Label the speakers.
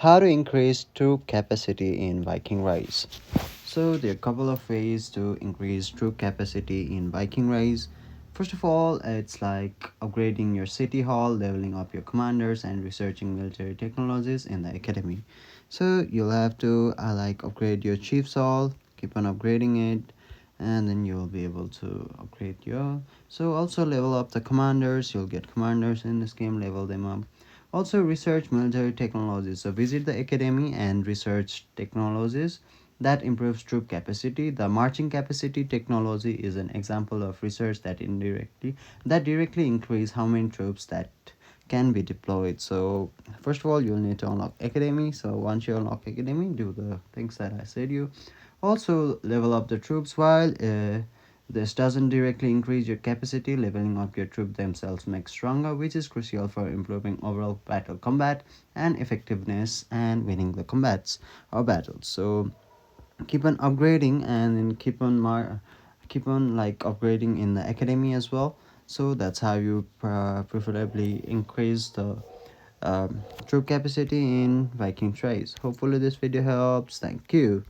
Speaker 1: How to increase troop capacity in Viking Rise. So there are a couple of ways to increase troop capacity in Viking Rise. First of all, it's like upgrading your city hall, leveling up your commanders, and researching military technologies in the academy. So you'll have to like upgrade your chief's hall, keep on upgrading it, and then you'll be able to upgrade your. So also level up the commanders. You'll get commanders in this game, level them up. Also research military technologies. So visit the academy and research technologies that improves troop capacity. The marching capacity technology is an example of research that directly increase how many troops that can be deployed. So first of all, you'll need to unlock academy. So once you unlock academy, do the things that I said you. Also level up the troops. While this doesn't directly increase your capacity, leveling up your troops themselves makes stronger, which is crucial for improving overall battle combat and effectiveness and winning the combats or battles. So keep on upgrading and then keep on like upgrading in the academy as well. So that's how you preferably increase the troop capacity in Viking Rise. Hopefully this video helps. Thank you.